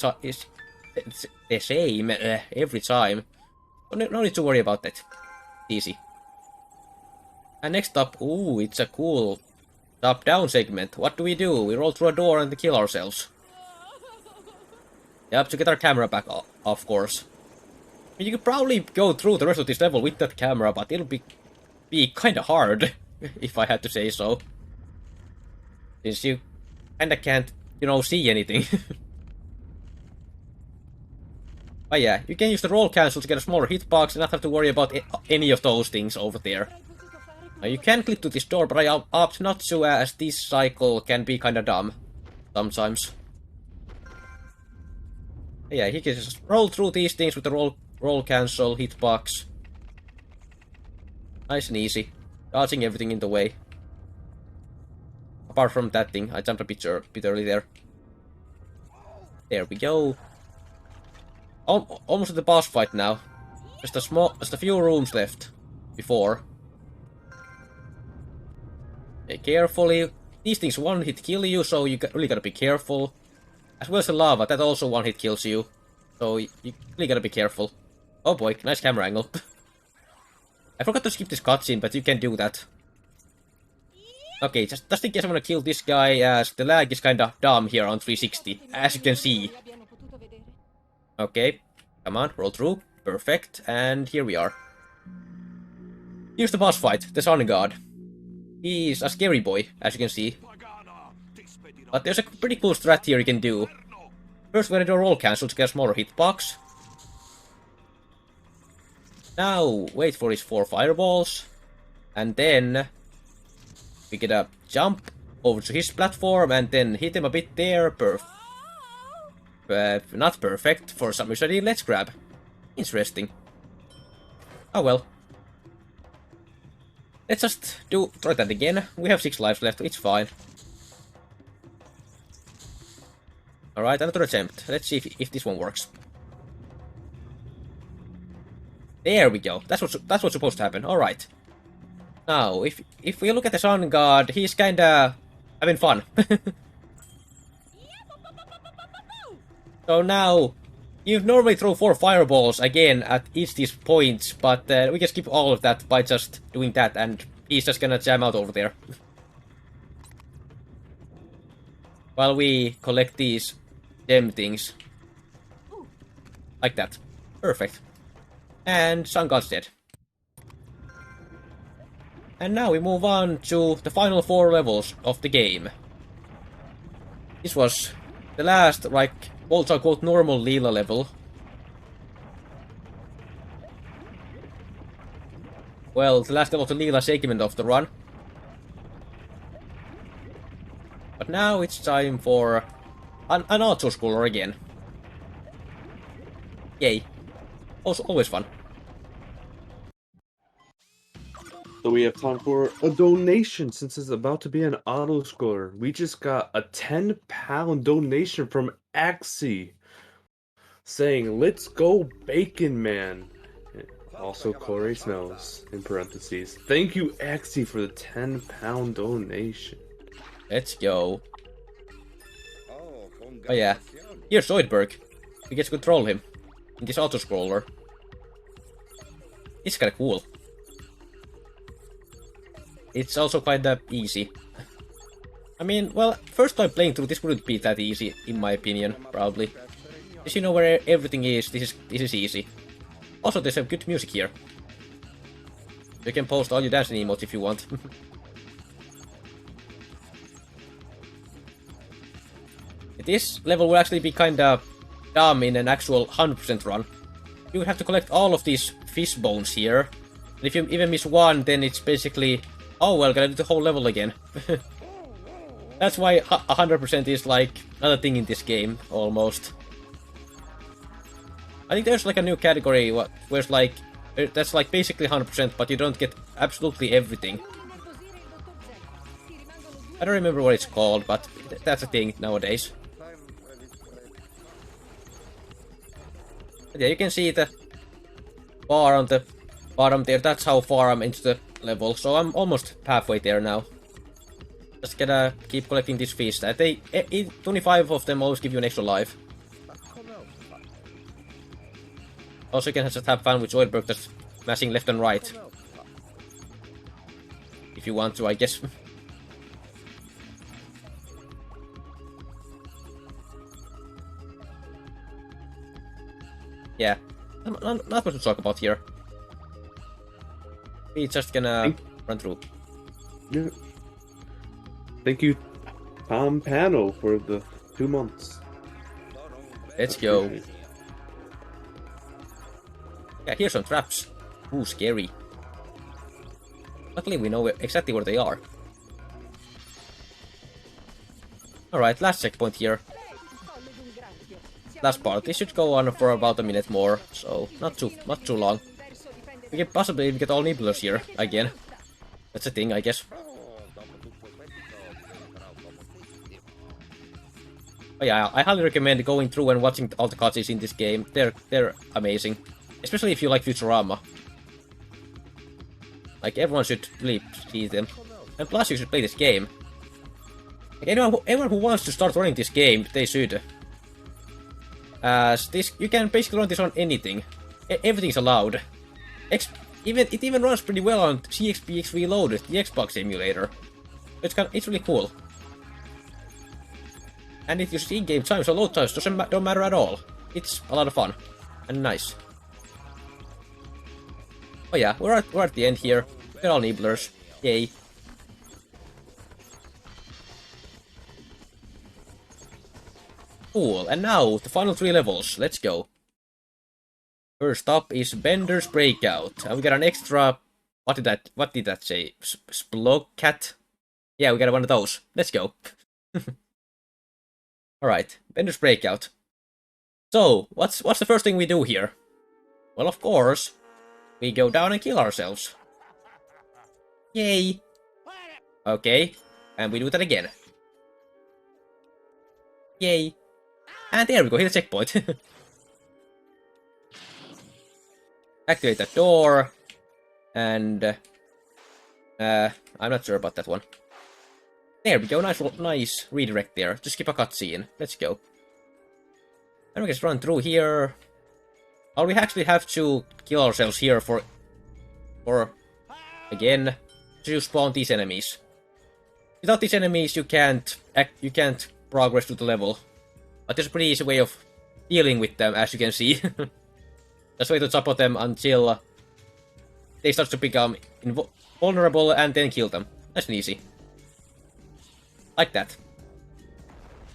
Speaker 2: It's the same every time. No need to worry about that. Easy. And next up, ooh, it's a cool top-down segment. What do? We roll through a door and kill ourselves. Yep, to get our camera back, of course. You could probably go through the rest of this level with that camera, but it'll be kinda hard, if I had to say so. Since you kinda can't, see anything. But yeah, you can use the roll cancel to get a smaller hitbox and not have to worry about any of those things over there. Now you can click to this door, but I opt not to, as this cycle can be kinda dumb. Sometimes. Yeah, he can just roll through these things with the roll cancel, hitbox. Nice and easy. Dodging everything in the way. Apart from that thing, I jumped a bit early there. There we go. Almost at the boss fight now. Just a few rooms left. Before. Okay, carefully. These things one-hit kill you, so you really gotta be careful. As well as the lava, that also one-hit kills you. So you really gotta be careful. Oh boy, nice camera angle. I forgot to skip this cutscene, but you can do that. Okay, just in case I wanna kill this guy, as the lag is kinda dumb here on 360, as you can see. Okay, come on, roll through. Perfect, and here we are. Here's the boss fight, the Sun God. He's a scary boy, as you can see. But there's a pretty cool strat here you can do. First we're gonna do a roll cancel to get a smaller hitbox. Now, wait for his 4 fireballs. And then we get a jump over to his platform and then hit him a bit there. Not perfect for some reason. Let's grab. Interesting. Oh well. Let's just try that again. We have 6 lives left. It's fine. Alright, another attempt. Let's see if this one works. There we go. That's what's supposed to happen. Alright. Now, if we look at the Sun God, he's kinda having fun. So now, you normally throw 4 fireballs again at each these points, but we can skip all of that by just doing that, and he's just gonna jam out over there. While we collect these gem things. Like that. Perfect. And Sun God's dead. And now we move on to the final 4 levels of the game. This was the last, like, quote-unquote normal Leela level. Well, the last level of the Leela segment of the run. But now it's time for an auto-scroller again. Yay. Also, always fun.
Speaker 1: So we have time for a donation since it's about to be an auto scroller. We just got a £10 donation from Axie saying, "Let's go Bacon Man." Also Corey Smells in parentheses. Thank you, Axie, for the £10 donation.
Speaker 2: Let's go. Oh yeah. Here's Zoidberg. We get to control him in this auto scroller. It's kinda cool. It's also kinda easy. I mean, well, first time playing through this wouldn't be that easy, in my opinion, probably. Because you know where everything is, this is easy. Also, there's some good music here. You can post all your dancing emotes if you want. This level will actually be kinda dumb in an actual 100% run. You would have to collect all of these fish bones here. And if you even miss one, then it's basically, oh well, gotta do the whole level again. That's why 100% is like another thing in this game, almost. I think there's like a new category where it's like, that's like basically 100%, but you don't get absolutely everything. I don't remember what it's called, but that's a thing nowadays. But yeah, you can see the bar on the bottom there. That's how far I'm into the level. So I'm almost halfway there now. Just gotta keep collecting these fish. 25 of them always give you an extra life. Also, you can just have fun with Zoidberg just smashing left and right. If you want to, I guess. Yeah, not much to talk about here. We're just gonna run through.
Speaker 1: Yeah. Thank you, Tom Panel, for the 2 months.
Speaker 2: Let's go. Yeah, here's some traps. Ooh, scary. Luckily we know exactly where they are. Alright, last checkpoint here. Last part. This should go on for about a minute more, so not too long. We can possibly even get all nibblers here again. That's a thing, I guess. But yeah, I highly recommend going through and watching all the cutscenes in this game. They're amazing, especially if you like Futurama. Like, everyone should really see them. And plus, you should play this game. Like, anyone who wants to start running this game, they should. As this, you can basically run this on anything. Everything's allowed. It even runs pretty well on CXPX Reloaded, the Xbox emulator. It's really cool. And if you see in-game times or load times, don't matter at all. It's a lot of fun and nice. Oh yeah, we're at the end here. We're all nibblers. Yay. Cool, and now the final 3 levels. Let's go. First up is Bender's Breakout. And we got an extra... What did that say? Splogcat? Yeah, we got one of those. Let's go. Alright, Bender's Breakout. So, what's the first thing we do here? Well, of course, we go down and kill ourselves. Yay! Okay, and we do that again. Yay! And there we go, hit the checkpoint. Activate that door. And... I'm not sure about that one. There we go, nice redirect there. Just skip a cutscene. Let's go. And we can just run through here. Oh, we actually have to kill ourselves here for again, to spawn these enemies. Without these enemies, you can't progress through the level. But there's a pretty easy way of dealing with them, as you can see. Just wait to support them until they start to become vulnerable, and then kill them. Nice and easy. Like that.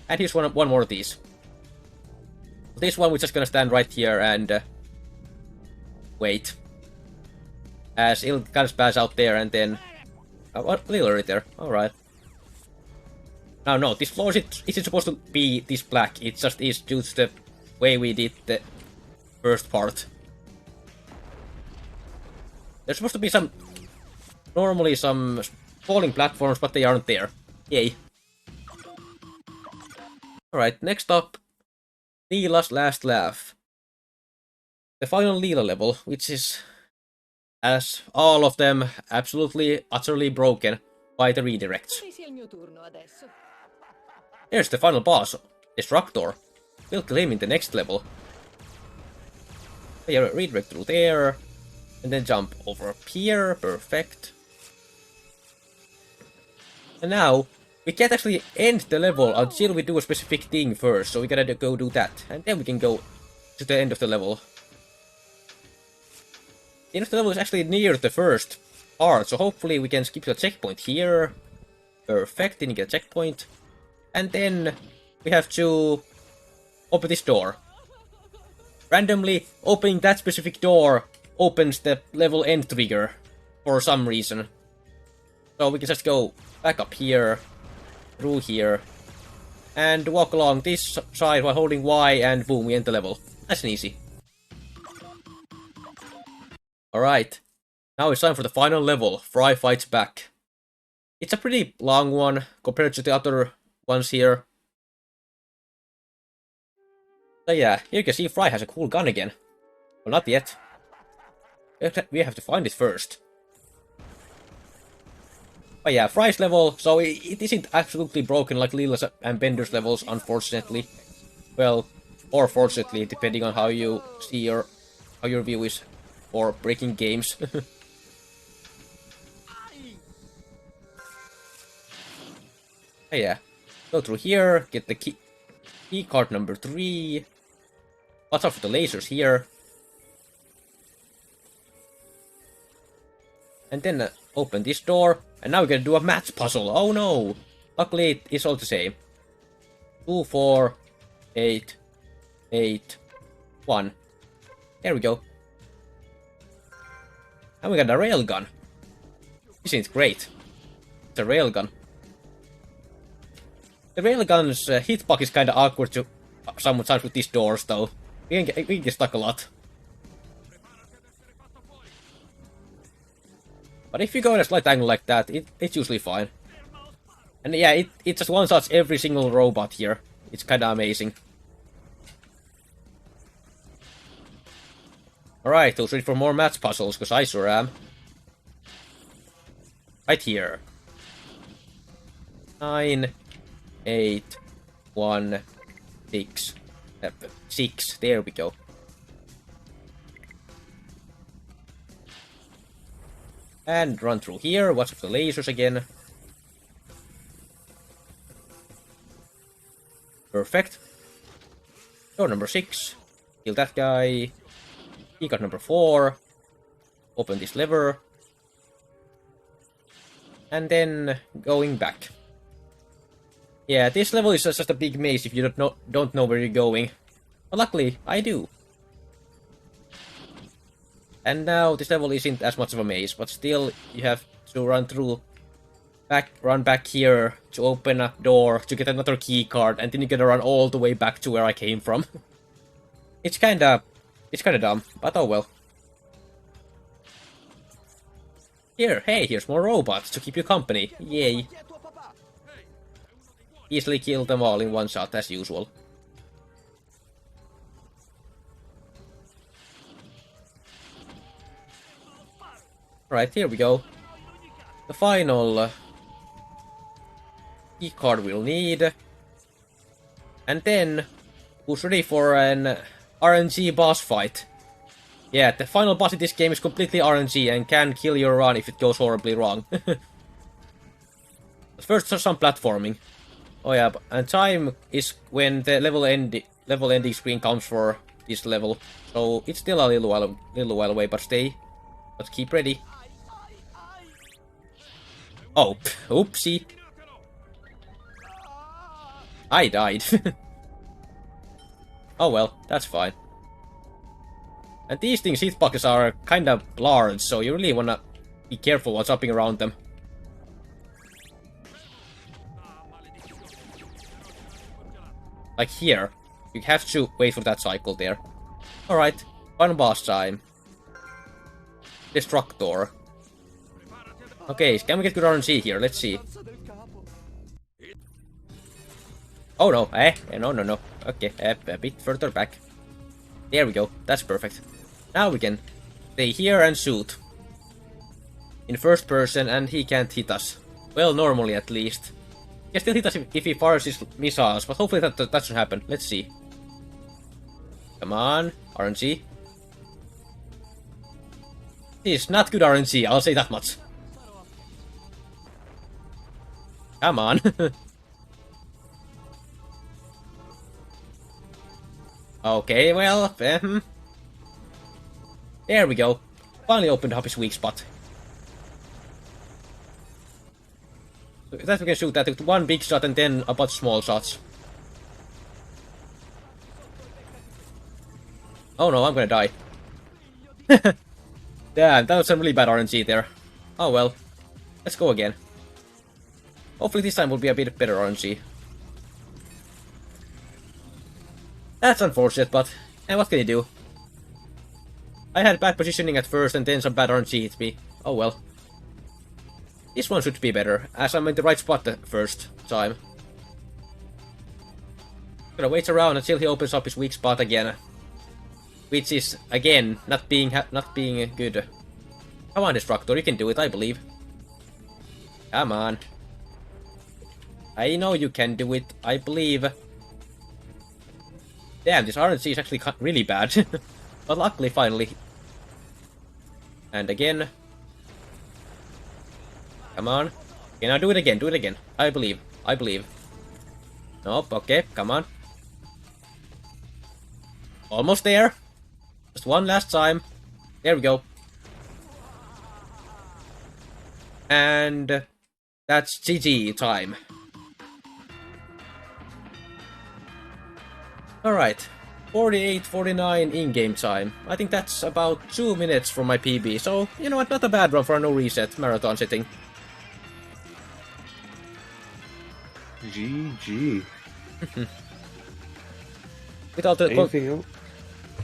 Speaker 2: And here's one more of these. This one we're just gonna stand right here and wait. As it'll kind of pass out there and then... what? Little right there. Alright. No, this floor isn't supposed to be this black. It just is due to the way we did the first part. There's supposed to be normally some falling platforms, but they aren't there. Yay. Alright, next up, Leela's Last Laugh. The final Leela level, which is, as all of them, absolutely, utterly broken by the redirects. There's the final boss, Destructor. We'll kill him in the next level. Yeah, redirect through there, and then jump over up here, perfect. And now, we can't actually end the level until we do a specific thing first, so we gotta go do that. And then we can go to the end of the level. The end of the level is actually near the first part, so hopefully we can skip the checkpoint here. Perfect, didn't get a checkpoint. And then we have to open this door. Randomly, opening that specific door opens the level end trigger for some reason. So we can just go back up here, through here, and walk along this side while holding Y, and boom, we end the level. Nice and easy. Alright, now it's time for the final level, Fry Fights Back. It's a pretty long one compared to the other ones here. So yeah, here you can see Fry has a cool gun again. Well, not yet. We have to find it first. But yeah, Fry's level, so it isn't absolutely broken like Leela's and Bender's levels, unfortunately. Well, or fortunately, depending on how you see your how your view is for breaking games. Hey, yeah. Go through here, get the key card number 3. Watch out for the lasers here. And then open this door. And now we're gonna do a match puzzle. Oh no! Luckily, it's all the same. 2, 4, 8, 8, 1. There we go. And we got a railgun. Isn't it great? It's a railgun. The railgun's hitbox is kinda awkward to sometimes with these doors, though. We can get stuck a lot. But if you go in a slight angle like that, it's usually fine. And yeah, it just one-shots every single robot here. It's kinda amazing. Alright, who's ready for more match puzzles, because I sure am. Right here. 9, 8, 1, 6, 6. There we go. And run through here. Watch for the lasers again. Perfect. Door number 6. Kill that guy. Keycard number 4. Open this lever. And then going back. Yeah, this level is just a big maze if you don't know where you're going. But luckily, I do. And now this level isn't as much of a maze, but still you have to run back here to open a door to get another key card, and then you gotta run all the way back to where I came from. It's kinda dumb, but oh well. Here's more robots to keep you company. Yay. Easily kill them all in one shot as usual. Right, here we go. The final key card we'll need. And then, who's ready for an RNG boss fight? Yeah, the final boss in this game is completely RNG and can kill your run if it goes horribly wrong. But first, some platforming. Oh yeah, and time is when the level ending screen comes for this level. So it's still a little while away, but keep ready. Oh, oopsie. I died. Oh well, that's fine. And these things, hitboxes are kinda large, so you really wanna be careful while jumping around them. Like here, you have to wait for that cycle there. Alright, final boss time. Destructor. Okay, can we get good RNG here? Let's see. Oh no, no. Okay, a bit further back. There we go, that's perfect. Now we can stay here and shoot. In first person, and he can't hit us. Well, normally at least. He can still hit us if he fires his missiles, but hopefully that doesn't happen. Let's see. Come on, RNG. This is not good RNG, I'll say that much. Come on. Okay, well, there we go. Finally opened up his weak spot. So that we can shoot that with one big shot and then a bunch of small shots. Oh no, I'm gonna die. Damn, that was some really bad RNG there. Oh well. Let's go again. Hopefully this time will be a bit better RNG. That's unfortunate, but what can you do? I had bad positioning at first and then some bad RNG hit me. Oh well. This one should be better, as I'm in the right spot the first time. Gonna wait around until he opens up his weak spot again. Which is, again, not being good. Come on, Destructor, you can do it, I believe. Come on. I know you can do it, I believe. Damn, this RNG is actually really bad. But luckily, finally. And again. Come on. Okay, now do it again, do it again. I believe. I believe. Nope, okay, come on. Almost there. Just one last time. There we go. And that's GG time. Alright. 48-49 in-game time. I think that's about 2 minutes from my PB, so, you know what, not a bad run for a no reset marathon sitting.
Speaker 1: GG.
Speaker 2: Without the
Speaker 1: Anything else?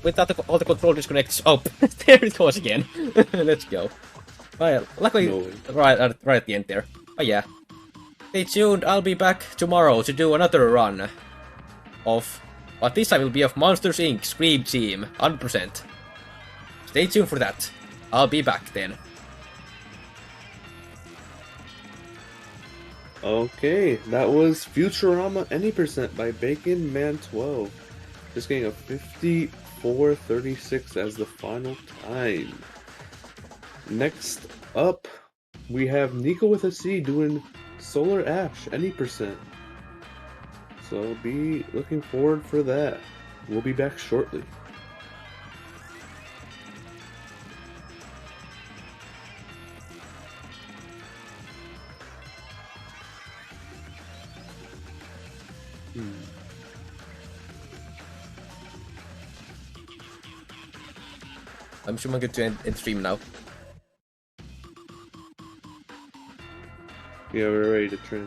Speaker 2: Without all the control disconnects. Oh, there it goes again. Let's go. Right, luckily,
Speaker 1: No.
Speaker 2: right at the end there. Oh yeah. Stay tuned. I'll be back tomorrow to do another run of, but this time will be of Monsters Inc. Scream Team, 100%. Stay tuned for that. I'll be back then.
Speaker 1: Okay, that was Futurama Any Percent by Baconman12. Just getting a 54:36 as the final time. Next up, we have Nico with a C doing Solar Ash Any Percent. So be looking forward for that. We'll be back shortly.
Speaker 2: I'm sure I'm good to end stream now.
Speaker 1: Yeah, we're ready to turn.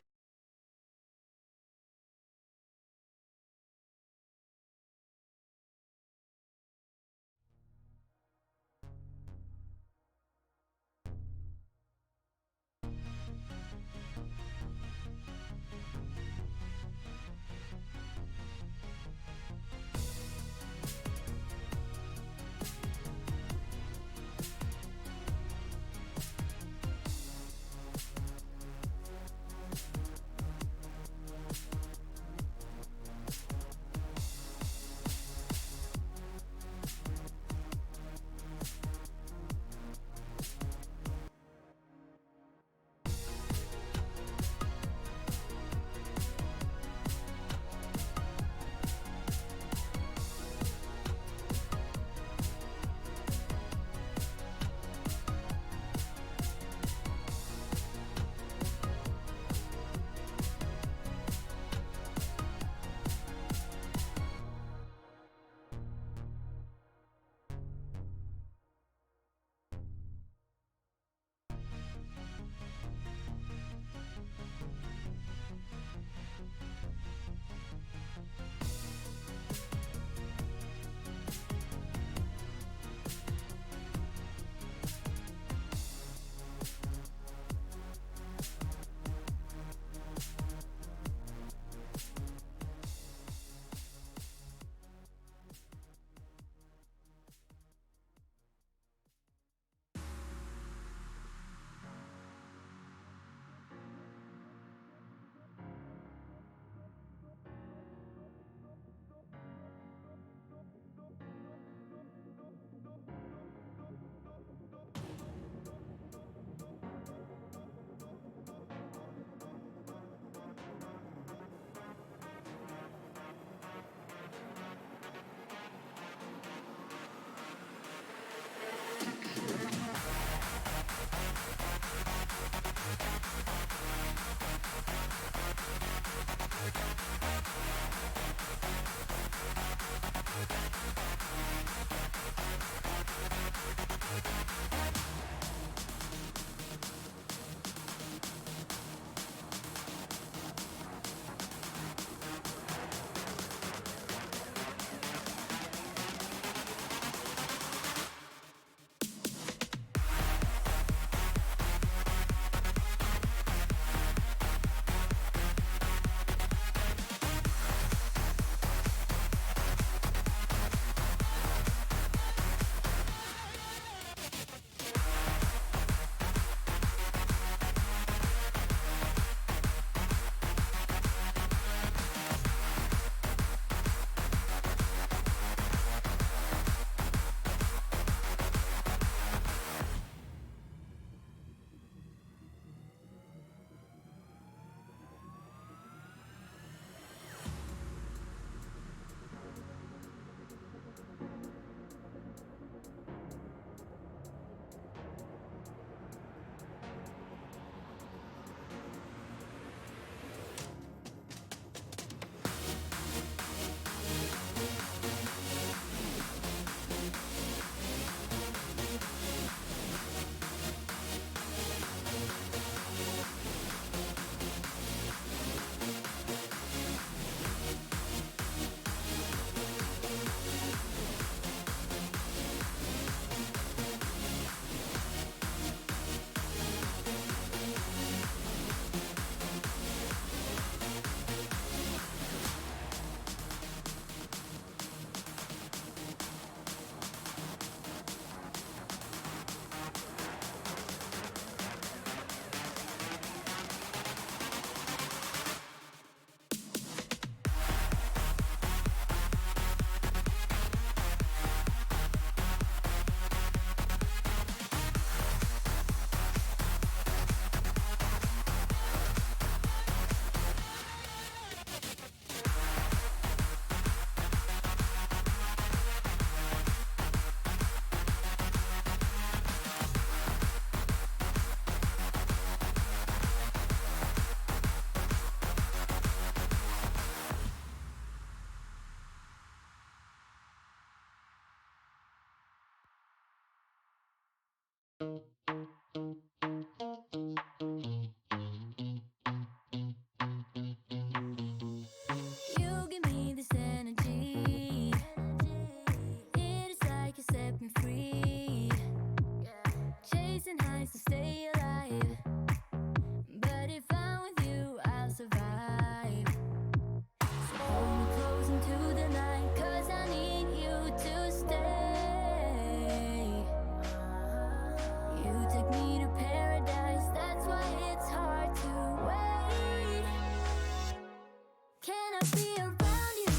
Speaker 3: be around you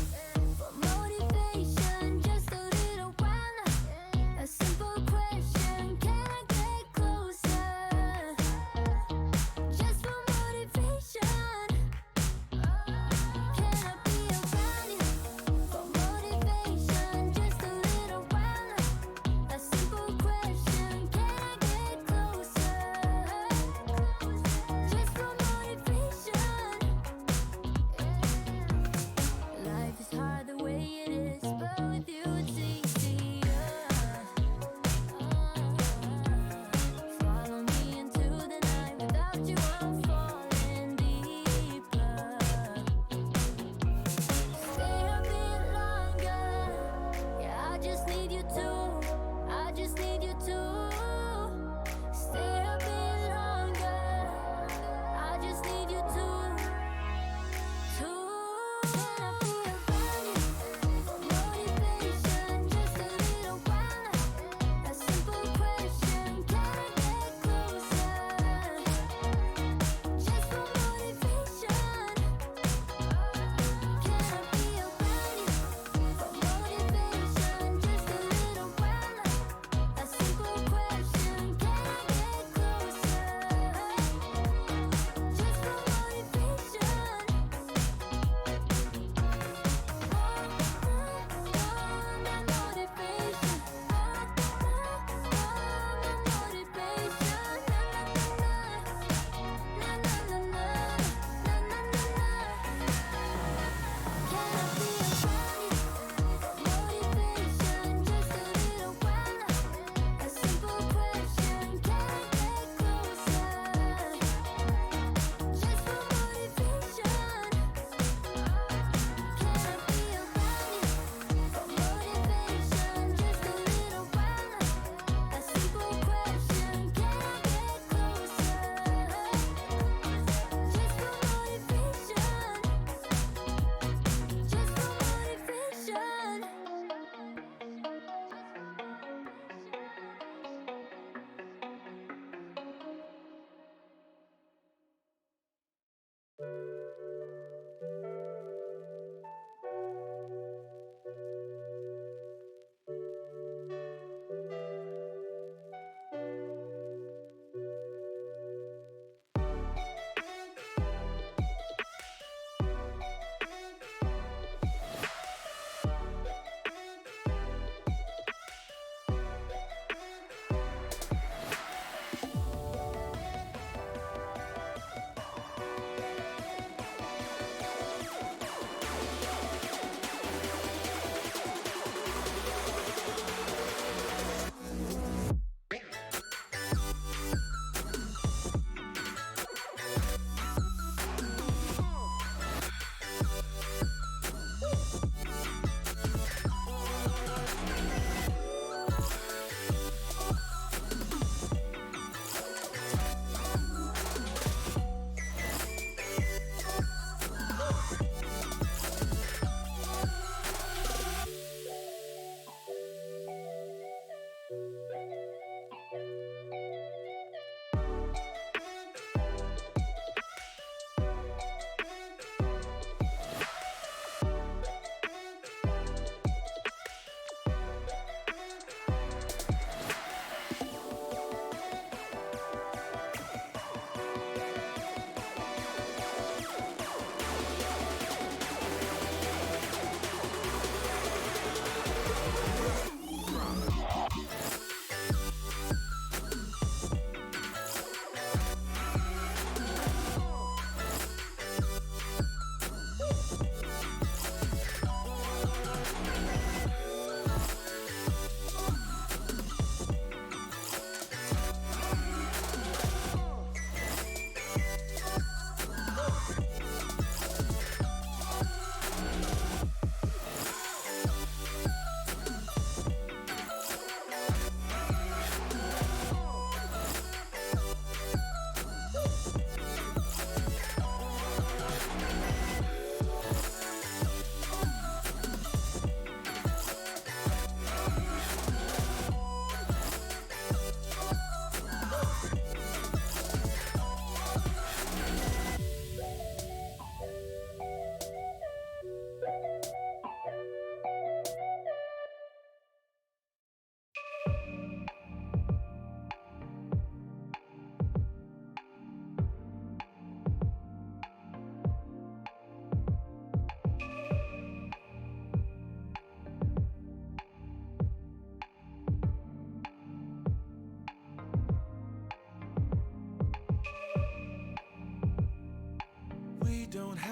Speaker 3: for motivation just a little while now? A simple question, can I get closer? Just for motivation. Can I be around you for motivation just a little while now? A simple question, can I get closer? Just for motivation. Life is hard the way it is, but with you it's easier. Follow me into the night, without you I'm falling deeper. Stay a bit longer, yeah, I just need you to, I just need you to. Stay a bit longer, I just need you to. Can I be around you for motivation just a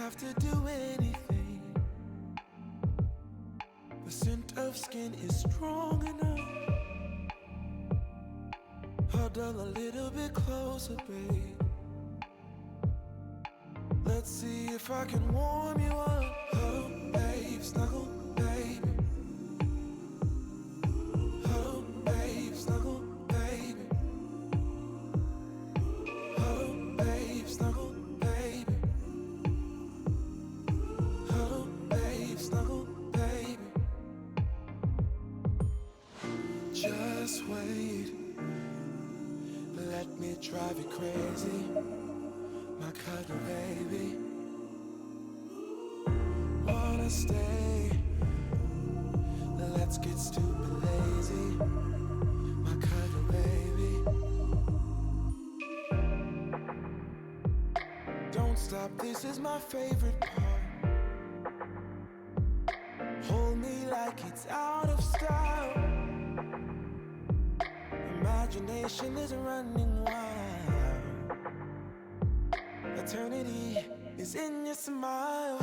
Speaker 4: have to do anything. The scent of skin is strong enough. Huddle a little bit closer, babe. Let's see if I can warm you up. Oh, babe, snuggle, baby. Oh, babe, snuggle, baby. Oh, babe, snuggle, baby. Oh, babe, snuggle, baby. Just wait. Let me drive you crazy, my cuddle baby. Wanna stay? Let's get stupid lazy, my cuddle baby. Don't stop, this is my favorite part. Hold me like it's out of style. Imagination is running wild. Eternity is in your smile.